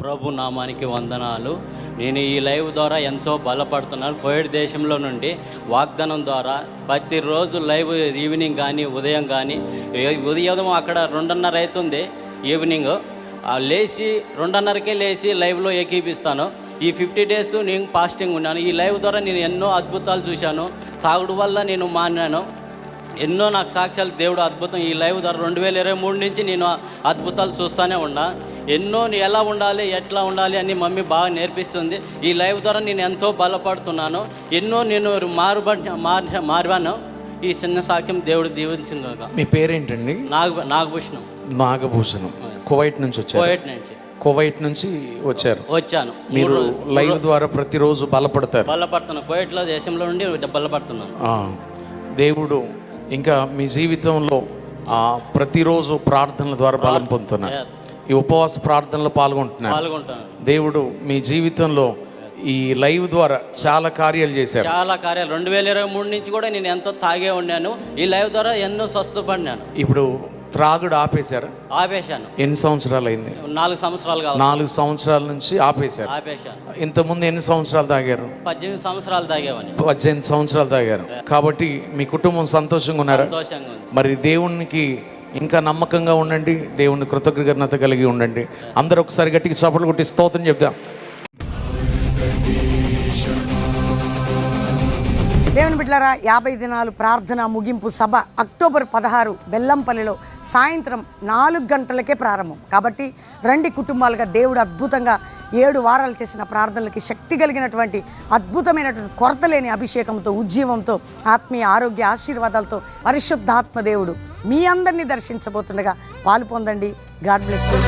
ప్రభు నామానికి వందనాలు. నేను ఈ లైవ్ ద్వారా ఎంతో బలపడుతున్నాను. కోవిడ్ దేశంలో నుండి వాగ్దానం ద్వారా ప్రతిరోజు లైవ్ ఈవినింగ్ కానీ ఉదయం కానీ, ఉదయం అక్కడ 2:30 అవుతుంది ఈవినింగ్, లేచి 2:30కే లేచి లైవ్లో ఏకీపిస్తాను. ఈ 50 డేస్ నేను ఫాస్టింగ్ ఉన్నాను. ఈ లైవ్ ద్వారా నేను ఎన్నో అద్భుతాలు చూశాను. తాగుడు వల్ల నేను మాన్నాను. ఎన్నో నాకు సాక్ష్యాలు దేవుడు అద్భుతం. ఈ లైవ్ ద్వారా 2023 నుంచి నేను అద్భుతాలు చూస్తూనే ఉన్నా. ఎన్నో ఎలా ఉండాలి, ఎట్లా ఉండాలి అని మమ్మీ బాగా నేర్పిస్తుంది. ఈ లైవ్ ద్వారా నేను ఎంతో బలపడుతున్నాను. ఎన్నో నేను మారవాను. ఈ చిన్న సాక్ష్యం దేవుడు దీవించింది. మీ పేరేంటండి? నాగభూషణం. నాగభూషణం. కువైట్ నుంచి వచ్చారు? కువైట్ నుంచి వచ్చాను. మీరు లైవ్ ద్వారా ప్రతిరోజు బలపడుతున్నాను. కువైట్లో దేశంలో నుండి బలపడుతున్నాను. దేవుడు ఇంకా మీ జీవితంలో ప్రతిరోజు ప్రార్థనల ద్వారా బలం పొందుతున్నారు. ఈ ఉపవాస ప్రార్థనలో పాల్గొంటున్నాను. దేవుడు మీ జీవితంలో ఈ లైవ్ ద్వారా చాలా కార్యాలు చేశారు. 2023 నుంచి కూడా నేను ఎంతో తాగే ఉన్నాను. ఈ లైవ్ ద్వారా ఎన్నో స్వస్థపడినాను. ఇప్పుడు త్రాగుడు ఆపేశారు? ఆపేశాను. ఎన్ని సంవత్సరాలు అయింది? 4 సంవత్సరాలు. 4 సంవత్సరాల నుంచి ఆపేశాను. ఇంతకుముందు ఎన్ని సంవత్సరాలు తాగారు? 18 సంవత్సరాలు తాగేవాని. 18 సంవత్సరాలు తాగారు. కాబట్టి మీ కుటుంబం సంతోషంగా ఉన్నారా? మరి దేవునికి ఇంకా నమ్మకంగా ఉండండి. దేవుని కృతజ్ఞత కలిగి ఉండండి. అందరూ ఒకసారి గట్టిగా చప్పట్లు కొట్టి స్తోత్రం చెప్దాం. దేవుని బిడ్డలారా, 50 దినాలు ప్రార్థన ముగింపు సభ అక్టోబర్ 16 బెల్లంపల్లిలో సాయంత్రం 4 గంటలకే ప్రారంభం. కాబట్టి రండి కుటుంబాలుగా. దేవుడు అద్భుతంగా 7 వారాలు చేసిన ప్రార్థనలకి శక్తి కలిగినటువంటి అద్భుతమైనటువంటి కొరత లేని అభిషేకంతో, ఉజ్జీవంతో, ఆత్మీయ ఆరోగ్య ఆశీర్వాదాలతో పరిశుద్ధాత్మ దేవుడు మీ అందరినీ దర్శించబోతుండగా పాలు పొందండి. God bless you.